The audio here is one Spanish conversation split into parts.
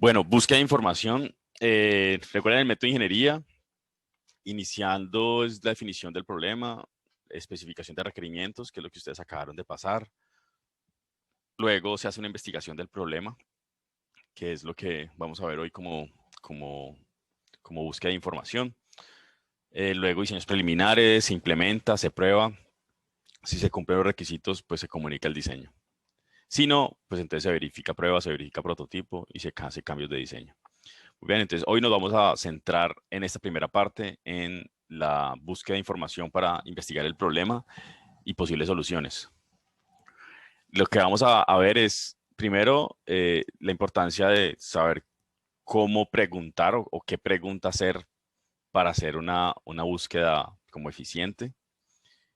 Bueno, búsqueda de información. Recuerden el método de ingeniería. Iniciando es la definición del problema, especificación de requerimientos, que es lo que ustedes acabaron de pasar. Luego se hace una investigación del problema, que es lo que vamos a ver hoy como, como búsqueda de información. Luego diseños preliminares, se implementa, se prueba. Si se cumplen los requisitos, pues se comunica el diseño. Si no, pues entonces se verifica prueba, se verifica prototipo y se hace cambios de diseño. Muy bien, entonces hoy nos vamos a centrar en esta primera parte en la búsqueda de información para investigar el problema y posibles soluciones. Lo que vamos a ver es, primero, la importancia de saber cómo preguntar o qué pregunta hacer para hacer una búsqueda como eficiente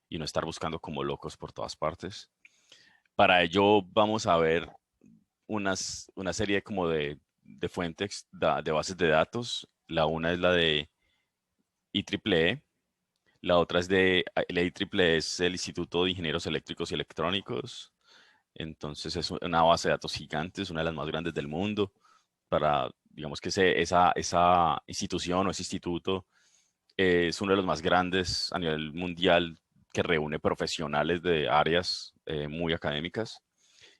y no estar buscando como locos por todas partes. Para ello vamos a ver una serie como de fuentes de bases de datos. La una es la de IEEE, la otra es de, el IEEE es el Instituto de Ingenieros Eléctricos y Electrónicos. Entonces es una base de datos gigante, es una de las más grandes del mundo. Para, digamos que esa institución o ese instituto es uno de los más grandes a nivel mundial que reúne profesionales de áreas muy académicas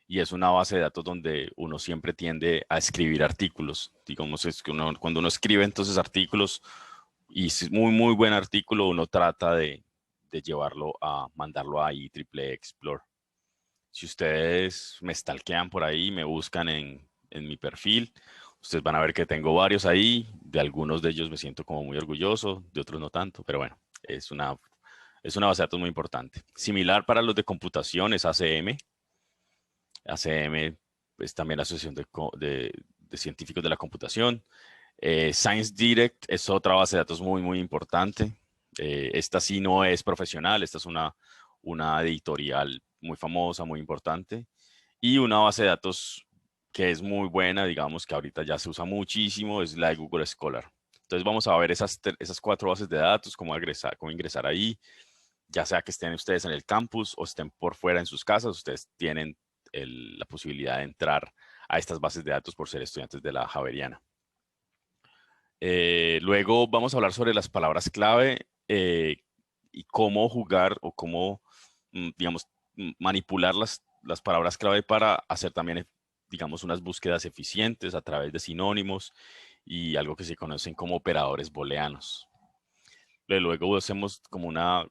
y es una base de datos donde uno siempre tiende a escribir artículos. Digamos, es que cuando uno escribe entonces artículos y es muy buen artículo, uno trata de llevarlo a mandarlo a IEEE Explore. Si ustedes me stalkean por ahí, me buscan en mi perfil, ustedes van a ver que tengo varios ahí. De algunos de ellos me siento como muy orgulloso, de otros no tanto, pero bueno, es una base de datos muy importante. Similar para los de computación es ACM. ACM es también la Asociación de Científicos de la Computación. Science Direct es otra base de datos muy importante. Esta sí no es profesional, esta es una editorial muy famosa, muy importante. Y una base de datos que es muy buena, digamos que ahorita ya se usa muchísimo, es la de Google Scholar. Entonces vamos a ver esas cuatro bases de datos, cómo ingresar ahí, ya sea que estén ustedes en el campus o estén por fuera en sus casas, ustedes tienen la posibilidad de entrar a estas bases de datos por ser estudiantes de la Javeriana. Luego vamos a hablar sobre las palabras clave y cómo jugar o cómo, digamos, manipular las palabras clave para hacer también, digamos, unas búsquedas eficientes a través de sinónimos y algo que se conocen como operadores booleanos. Luego hacemos como una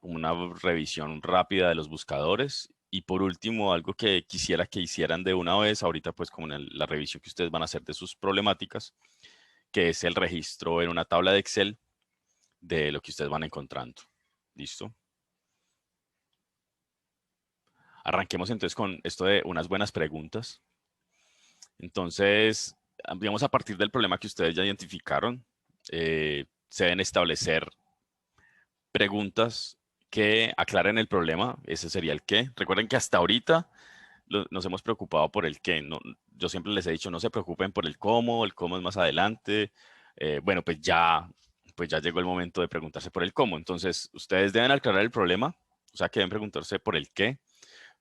revisión rápida de los buscadores. Y por último, algo que quisiera que hicieran de una vez, ahorita pues como en la revisión que ustedes van a hacer de sus problemáticas, que es el registro en una tabla de Excel de lo que ustedes van encontrando. ¿Listo? Arranquemos entonces con esto de unas buenas preguntas. Entonces, digamos, a partir del problema que ustedes ya identificaron, se deben establecer preguntas que aclaren el problema. Ese sería el qué. Recuerden que hasta ahorita nos hemos preocupado por el qué. No, yo siempre les he dicho, no se preocupen por el cómo es más adelante. Bueno, pues ya llegó el momento de preguntarse por el cómo. Entonces, ustedes deben aclarar el problema, o sea que deben preguntarse por el qué,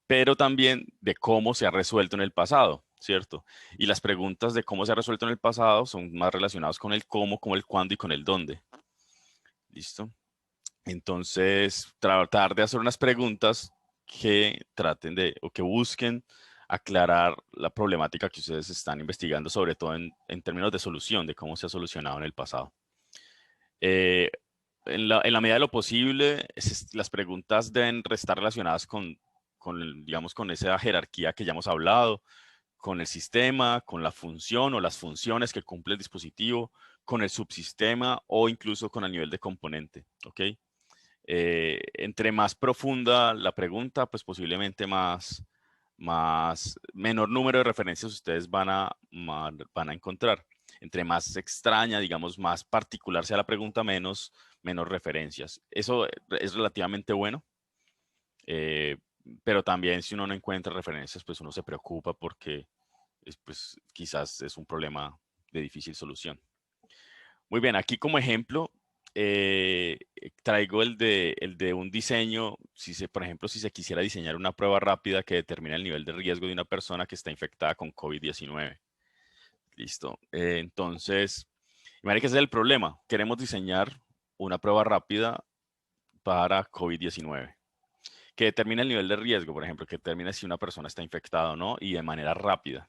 pero también de cómo se ha resuelto en el pasado, ¿cierto? Y las preguntas de cómo se ha resuelto en el pasado son más relacionadas con el cómo, como el cuándo y con el dónde. ¿Listo? Entonces, tratar de hacer unas preguntas que traten de o que busquen aclarar la problemática que ustedes están investigando, sobre todo en términos de solución, de cómo se ha solucionado en el pasado. Eh, en la medida de lo posible, las preguntas deben estar relacionadas digamos, con esa jerarquía que ya hemos hablado, con el sistema, con la función o las funciones que cumple el dispositivo, con el subsistema o incluso con el nivel de componente, ¿ok? Entre más profunda la pregunta, pues posiblemente menor número de referencias ustedes van a encontrar. Entre más extraña, digamos, más particular sea la pregunta, menos referencias. Eso es relativamente bueno, eh, pero también si uno no encuentra referencias, pues uno se preocupa porque pues, quizás es un problema de difícil solución. Muy bien, aquí como ejemplo traigo el de un diseño, por ejemplo, si se quisiera diseñar una prueba rápida que determine el nivel de riesgo de una persona que está infectada con COVID-19. Listo. Entonces, imagínate que ese es el problema. Queremos diseñar una prueba rápida para COVID-19 que determine el nivel de riesgo, por ejemplo, que determine si una persona está infectada o no y de manera rápida.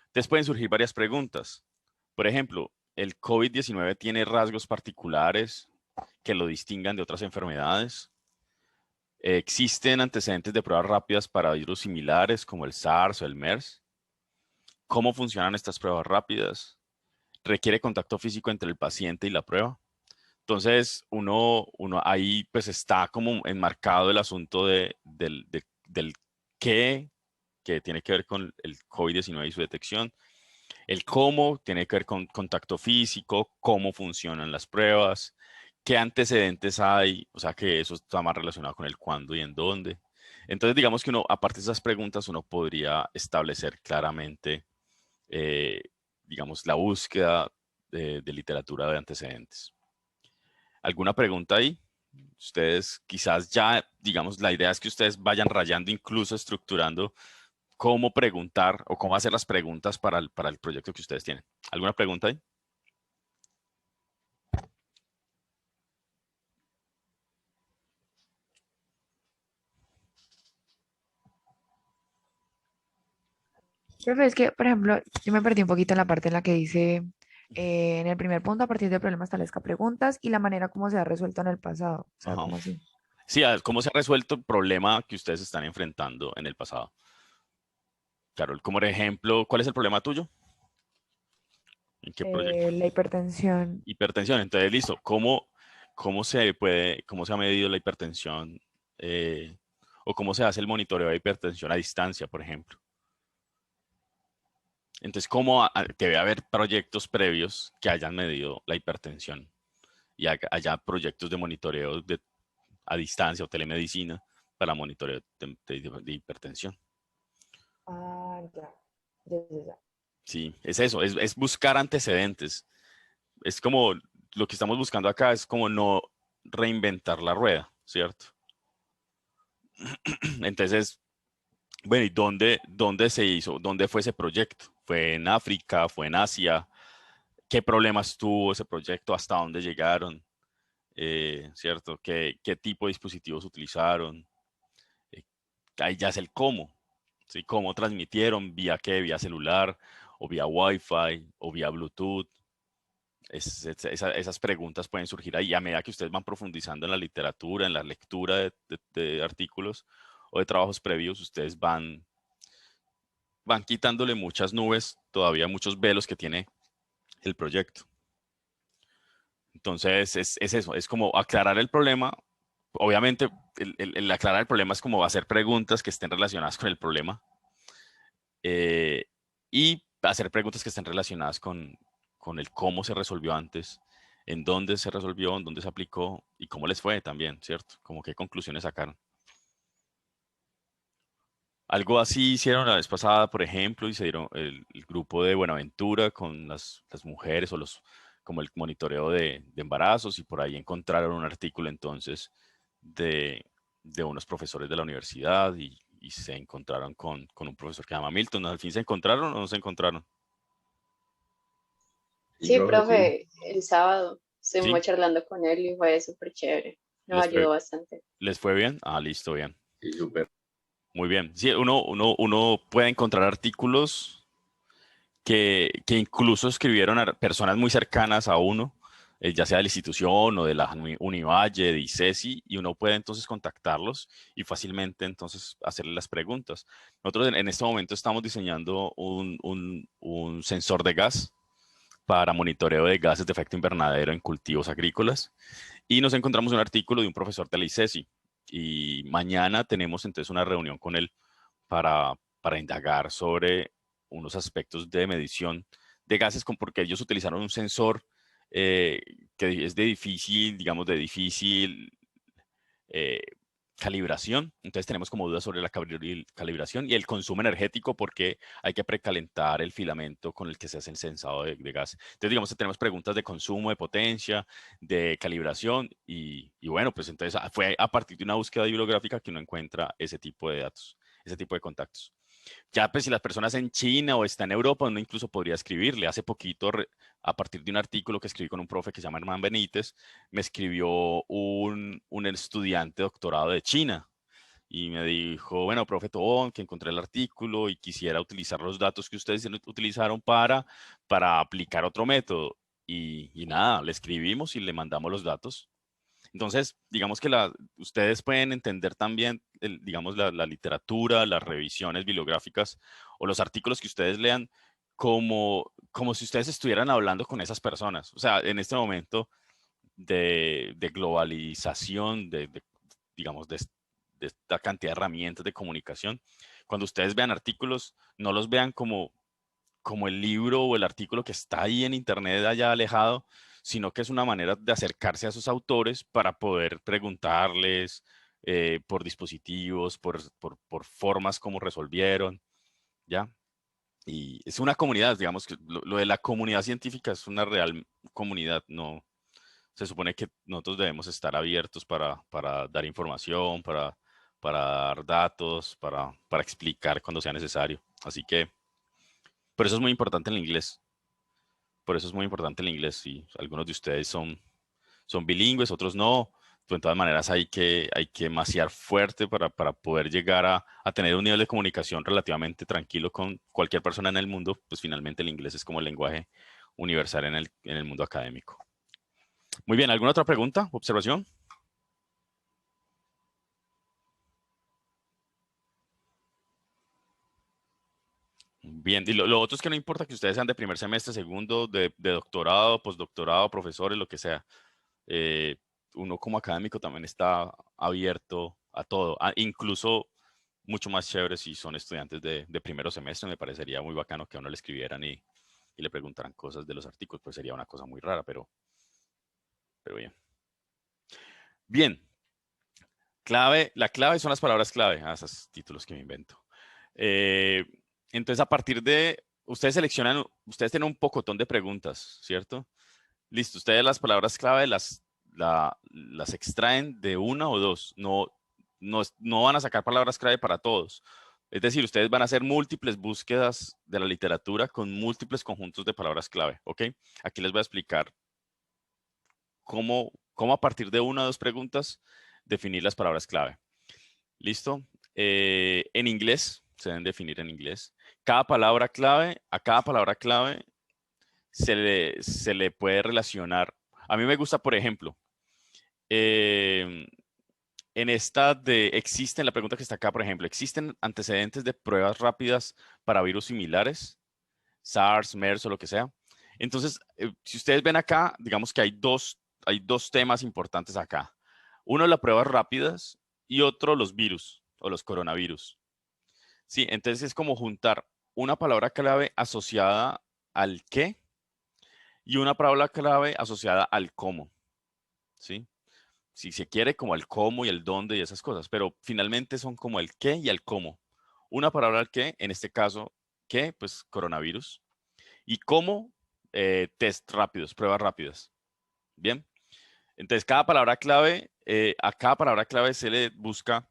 Entonces pueden surgir varias preguntas. Por ejemplo, ¿el COVID-19 tiene rasgos particulares que lo distingan de otras enfermedades? ¿Existen antecedentes de pruebas rápidas para virus similares como el SARS o el MERS? ¿Cómo funcionan estas pruebas rápidas? ¿Requiere contacto físico entre el paciente y la prueba? Entonces, uno ahí pues está como enmarcado el asunto del qué, que tiene que ver con el COVID-19 y su detección. El cómo tiene que ver con contacto físico, cómo funcionan las pruebas, qué antecedentes hay, o sea que eso está más relacionado con el cuándo y en dónde. Entonces, digamos que uno, aparte de esas preguntas, uno podría establecer claramente, eh, digamos, la búsqueda de literatura de antecedentes. ¿Alguna pregunta ahí? Ustedes quizás ya, digamos, la idea es que ustedes vayan rayando, incluso estructurando cómo preguntar o cómo hacer las preguntas para el proyecto que ustedes tienen. ¿Alguna pregunta ahí? Profe, es que, por ejemplo, yo me perdí un poquito en la parte en la que dice, en el primer punto, a partir de problemas establezca preguntas y la manera como se ha resuelto en el pasado. O sea, Ajá. ¿cómo así? Sí, a ver, ¿cómo se ha resuelto el problema que ustedes están enfrentando en el pasado? Carol, como por ejemplo, ¿cuál es el problema tuyo? ¿En qué proyecto? La hipertensión. Hipertensión. Entonces, listo. Cómo se ha medido la hipertensión eh, o cómo se hace el monitoreo de hipertensión a distancia, por ejemplo? Entonces, debe haber proyectos previos que hayan medido la hipertensión y haya proyectos de monitoreo a distancia o telemedicina para monitoreo de hipertensión? Ah, ya. Ya, ya, ya. Sí, es eso, es buscar antecedentes. Es como lo que estamos buscando acá, es como no reinventar la rueda, ¿cierto? Entonces, bueno, ¿y dónde se hizo? ¿Dónde fue ese proyecto? ¿Fue en África? ¿Fue en Asia? ¿Qué problemas tuvo ese proyecto? ¿Hasta dónde llegaron? ¿Cierto? ¿Qué tipo de dispositivos utilizaron? Eh, Ahí ya es el cómo, ¿sí? ¿Cómo transmitieron? ¿Vía qué? ¿Vía celular? ¿O vía Wi-Fi? ¿O vía Bluetooth? Esas preguntas pueden surgir ahí a medida que ustedes van profundizando en la literatura, en la lectura de artículos o de trabajos previos, ustedes van quitándole muchas nubes, todavía muchos velos que tiene el proyecto. Entonces, es eso, es como aclarar el problema. Obviamente, el aclarar el problema es como hacer preguntas que estén relacionadas con el problema eh, y hacer preguntas que estén relacionadas con el cómo se resolvió antes, en dónde se resolvió, en dónde se aplicó y cómo les fue también, ¿cierto? Como qué conclusiones sacaron. Algo así hicieron la vez pasada, por ejemplo, y se dieron el grupo de Buenaventura con las mujeres o como el monitoreo de embarazos y por ahí encontraron un artículo entonces de, de unos profesores de la universidad y se encontraron con un profesor que se llama Milton. ¿Al fin se encontraron o no se encontraron? Sí, Sí, profe, sí. profe, el sábado estuvimos ¿Sí? charlando con él y fue súper chévere. Nos ¿Les fue, ayudó bastante. les fue bien? Ah, listo, bien. Sí, súper. Muy bien. Sí, uno puede encontrar artículos que incluso escribieron a personas muy cercanas a uno, ya sea de la institución o de la Univalle, de ICESI, y uno puede entonces contactarlos y fácilmente entonces hacerles las preguntas. Nosotros en este momento estamos diseñando un sensor de gas para monitoreo de gases de efecto invernadero en cultivos agrícolas y nos encontramos un artículo de un profesor de la ICESI y mañana tenemos entonces una reunión con él para indagar sobre unos aspectos de medición de gases, porque ellos utilizaron un sensor eh, que es de difícil, digamos, de difícil eh, calibración. Entonces tenemos como dudas sobre la calibración y el consumo energético porque hay que precalentar el filamento con el que se hace el sensado de gas. Entonces, digamos que tenemos preguntas de consumo, de potencia, de calibración y bueno, pues entonces fue a partir de una búsqueda bibliográfica que uno encuentra ese tipo de datos, ese tipo de contactos. Ya, pues si las personas en China o está en Europa, uno incluso podría escribirle. Hace poquito, a partir de un artículo que escribí con un profe que se llama Herman Benítez, me escribió un estudiante de doctorado de China y me dijo, bueno, profe Tobón, que encontré el artículo y quisiera utilizar los datos que ustedes utilizaron para aplicar otro método. Y nada, le escribimos y le mandamos los datos. Entonces, digamos que ustedes pueden entender también, digamos, la literatura, las revisiones bibliográficas o los artículos que ustedes lean como si ustedes estuvieran hablando con esas personas. O sea, en este momento de globalización, digamos, de esta cantidad de herramientas de comunicación, cuando ustedes vean artículos, no los vean como el libro o el artículo que está ahí en internet allá alejado, sino que es una manera de acercarse a esos autores para poder preguntarles por dispositivos, por formas como resolvieron, ¿ya? Y es una comunidad, digamos que lo de la comunidad científica es una real comunidad, no, se supone que nosotros debemos estar abiertos para dar información, para dar datos, para explicar cuando sea necesario. Así que por eso es muy importante el inglés. Por eso es muy importante el inglés. Si algunos de ustedes son bilingües, otros no. Pues, de todas maneras hay que maciar fuerte para poder llegar a tener un nivel de comunicación relativamente tranquilo con cualquier persona en el mundo. Pues finalmente el inglés es como el lenguaje universal en el mundo académico. Muy bien, ¿alguna otra pregunta, observación? Bien, y lo otro es que no importa que ustedes sean de primer semestre, segundo, de doctorado, postdoctorado, profesores, lo que sea. eh, Uno como académico también está abierto a todo, incluso mucho más chévere si son estudiantes de primero semestre. Me parecería muy bacano que a uno le escribieran y le preguntaran cosas de los artículos, pues sería una cosa muy rara, pero bien. Bien, la clave son las palabras clave, esos títulos que me invento. Eh, entonces, a partir de, ustedes seleccionan, ustedes tienen un pocotón de preguntas, ¿cierto? Listo, ustedes las palabras clave las extraen de una o dos, no van a sacar palabras clave para todos. Es decir, ustedes van a hacer múltiples búsquedas de la literatura con múltiples conjuntos de palabras clave, ¿ok? Aquí les voy a explicar cómo a partir de una o dos preguntas definir las palabras clave. ¿Listo? En inglés, se deben definir en inglés. A cada palabra clave se le puede relacionar. A mí me gusta, por ejemplo, eh, en esta existen, la pregunta que está acá, por ejemplo, ¿existen antecedentes de pruebas rápidas para virus similares? SARS, MERS o lo que sea. Entonces, si ustedes ven acá, digamos que hay dos temas importantes acá. Uno, las pruebas rápidas y otro, los virus o los coronavirus. Sí, entonces es como juntar una palabra clave asociada al qué y una palabra clave asociada al cómo. ¿Sí? Si se quiere, como al cómo y el dónde y esas cosas, pero finalmente son como el qué y el cómo. Una palabra al qué, en este caso, ¿qué? Pues coronavirus. Y cómo, test rápidos, pruebas rápidas. Bien. Entonces, a cada palabra clave se le busca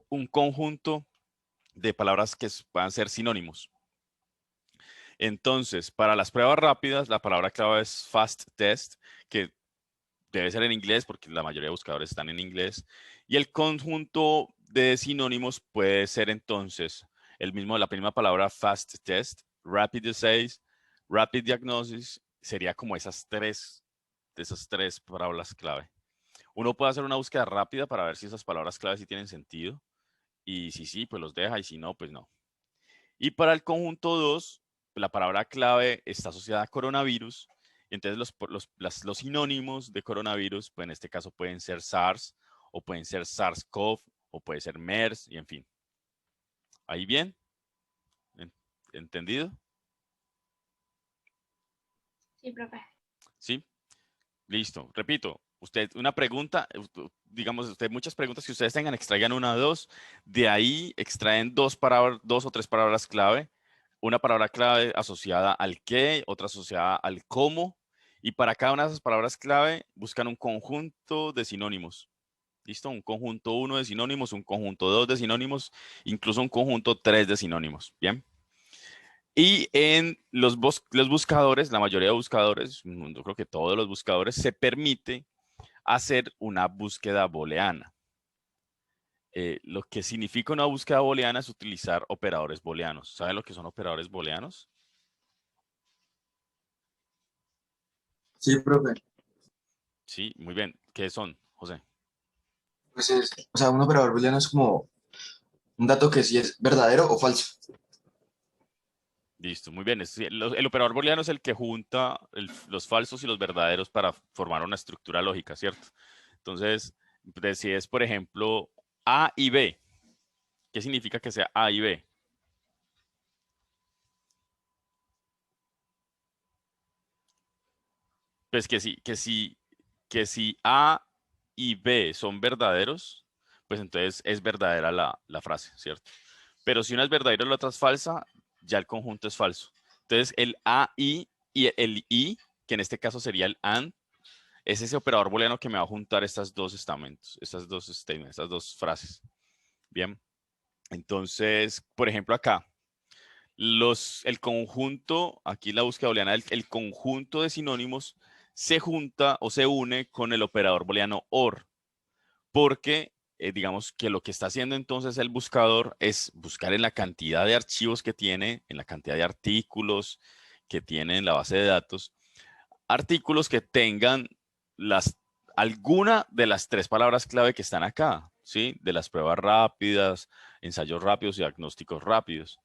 un conjunto de palabras que puedan ser sinónimos. Entonces, para las pruebas rápidas, la palabra clave es fast test, que debe ser en inglés porque la mayoría de buscadores están en inglés. Y el conjunto de sinónimos puede ser entonces la misma palabra fast test, rapid essays, rapid diagnosis, sería como esas tres palabras clave. Uno puede hacer una búsqueda rápida para ver si esas palabras clave sí tienen sentido. Y si sí, pues los deja, y si no, pues no. Y para el conjunto 2, la palabra clave está asociada a coronavirus. Entonces, los sinónimos de coronavirus, pues en este caso pueden ser SARS, o pueden ser SARS-CoV, o puede ser MERS, y en fin. ¿Ahí bien? ¿Entendido? Sí, profe. ¿Sí? Listo. Repito, una pregunta, digamos, muchas preguntas que ustedes tengan, extraigan una o dos. De ahí extraen dos o tres palabras clave. Una palabra clave asociada al qué, otra asociada al cómo. Y para cada una de esas palabras clave buscan un conjunto de sinónimos. ¿Listo? Un conjunto 1 de sinónimos, un conjunto 2 de sinónimos, incluso un conjunto 3 de sinónimos. Bien. Y en los buscadores, la mayoría de buscadores, yo creo que todos los buscadores, se permite hacer una búsqueda booleana. Lo que significa una búsqueda booleana es utilizar operadores booleanos. ¿Saben lo que son operadores booleanos? Sí, profe. Sí, muy bien. ¿Qué son, José? Pues o sea, un operador booleano es como un dato que sí es verdadero o falso. Listo, muy bien. El operador booleano es el que junta los falsos y los verdaderos para formar una estructura lógica, ¿cierto? Entonces, si es, por ejemplo, A y B, ¿qué significa que sea A y B? Pues que si A y B son verdaderos, pues entonces es verdadera la frase, ¿cierto? Pero si una es verdadera y la otra es falsa, ya el conjunto es falso. Entonces el A y el I, que en este caso sería el AND, es ese operador booleano que me va a juntar estas dos estamentos, estas dos statements, estas dos frases. Bien. Entonces, por ejemplo, acá, el conjunto, aquí la búsqueda booleana, el conjunto de sinónimos se junta o se une con el operador booleano OR, porque digamos que lo que está haciendo entonces el buscador es buscar en la cantidad de archivos que tiene, en la cantidad de artículos que tiene en la base de datos, artículos que tengan alguna de las tres palabras clave que están acá, ¿sí? De las pruebas rápidas, ensayos rápidos y diagnósticos rápidos.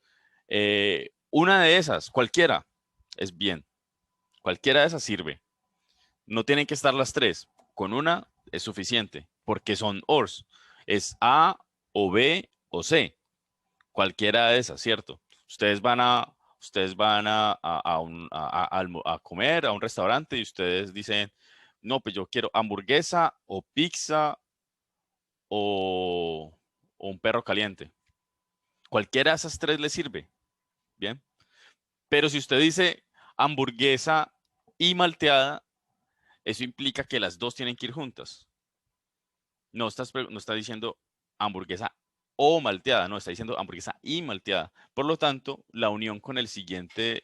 Una de esas, cualquiera, es bien. Cualquiera de esas sirve. No tienen que estar las tres. Con una es suficiente, porque son ORs. Es A o B o C. Cualquiera de esas, ¿cierto? Ustedes van a comer a un restaurante y ustedes dicen, no, pues yo quiero hamburguesa o pizza o un perro caliente. Cualquiera de esas tres les sirve, ¿bien? Pero si usted dice hamburguesa y malteada, eso implica que las dos tienen que ir juntas. No está diciendo hamburguesa o malteada, no, está diciendo hamburguesa y malteada. Por lo tanto, la unión con el siguiente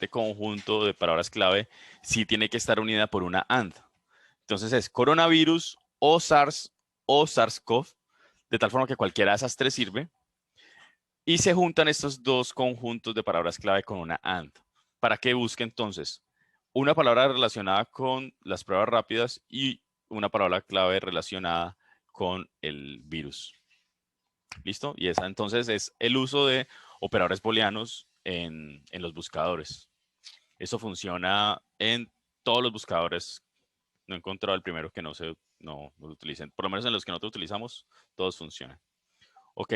conjunto de palabras clave sí tiene que estar unida por una AND. Entonces es coronavirus o SARS o SARS-CoV, de tal forma que cualquiera de esas tres sirve. Y se juntan estos dos conjuntos de palabras clave con una AND. ¿Para que busque entonces una palabra relacionada con las pruebas rápidas y una palabra clave relacionada con el virus? ¿Listo? Y esa entonces es el uso de operadores booleanos en los buscadores. Eso funciona en todos los buscadores. No he encontrado el primero que no lo utilicen. Por lo menos en los que nosotros utilizamos, todos funcionan. Ok.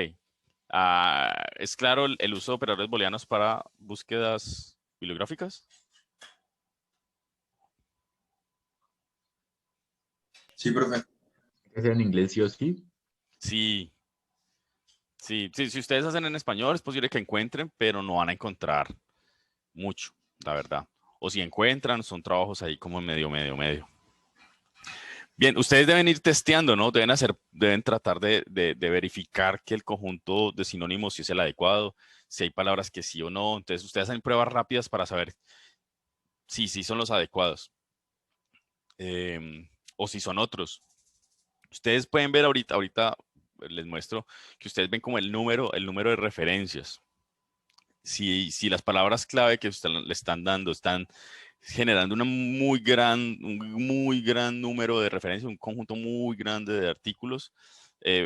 ¿Es claro el uso de operadores booleanos para búsquedas bibliográficas? Sí, profe. ¿Que sea en inglés sí o sí? Sí. Sí, sí, si ustedes hacen en español es posible que encuentren, pero no van a encontrar mucho, la verdad. O si encuentran, son trabajos ahí como en medio, medio, medio. Bien, ustedes deben ir testeando, ¿no? Deben tratar de verificar que el conjunto de sinónimos sí es el adecuado, si hay palabras que sí o no. Entonces, ustedes hacen pruebas rápidas para saber si sí son los adecuados o si son otros. Ustedes pueden ver ahorita les muestro que ustedes ven como el número de referencias. Si las palabras clave que le están dando están generando un muy gran número de referencias, un conjunto muy grande de artículos,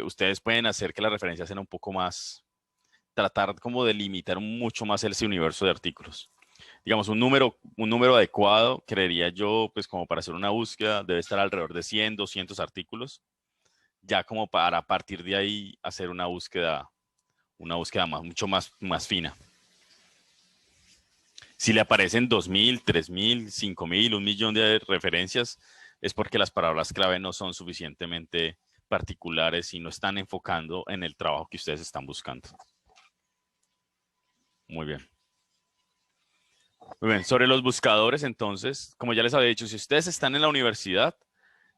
ustedes pueden hacer que las referencias sean un poco más, tratar como de limitar mucho más ese universo de artículos. Digamos, un número adecuado, creería yo, pues como para hacer una búsqueda, debe estar alrededor de 100, 200 artículos, ya como para a partir de ahí hacer una búsqueda mucho más fina. Si le aparecen 2.000, 3.000, 5.000, 1.000.000 de referencias, es porque las palabras clave no son suficientemente particulares y no están enfocando en el trabajo que ustedes están buscando. Muy bien. Muy bien. Sobre los buscadores, entonces, como ya les había dicho, si ustedes están en la universidad,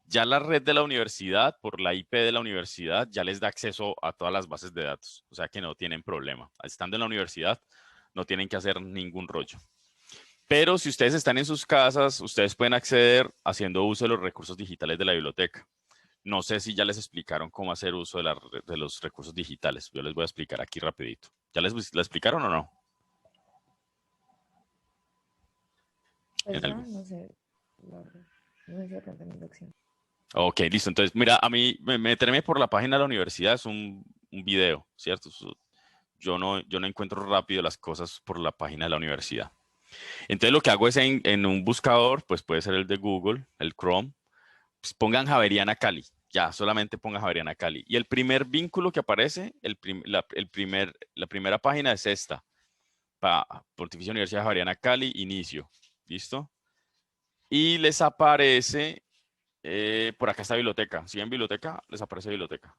Ya la red de la universidad, por la IP de la universidad, ya les da acceso a todas las bases de datos. O sea que no tienen problema. Estando en la universidad, no tienen que hacer ningún rollo. Pero si ustedes están en sus casas, ustedes pueden acceder haciendo uso de los recursos digitales de la biblioteca. No sé si ya les explicaron cómo hacer uso de los recursos digitales. Yo les voy a explicar aquí rapidito. ¿Ya les explicaron o no? Pues En ya, algo. no sé. No sé si de pronto en inducción. Ok, listo. Entonces, mira, a mí meterme por la página de la universidad es un video, ¿cierto? Yo no encuentro rápido las cosas por la página de la universidad. Entonces, lo que hago es en un buscador, pues puede ser el de Google, el Chrome, pues pongan Javeriana Cali. Ya, solamente pongan Javeriana Cali. Y el primer vínculo que aparece, la primera página es esta. Pontificia Universidad Javeriana Cali, inicio. ¿Listo? Y les aparece, por acá está biblioteca. Si ven biblioteca, les aparece biblioteca.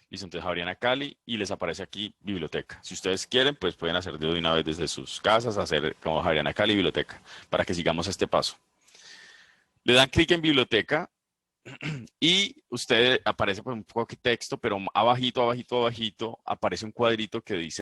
Listo, entonces Javeriana Cali y les aparece aquí biblioteca. Si ustedes quieren, pues pueden hacer de una vez desde sus casas, hacer como Javeriana Cali biblioteca, para que sigamos este paso. Le dan clic en biblioteca y usted aparece pues, un poco de texto, pero abajito, abajito, abajito, aparece un cuadrito que dice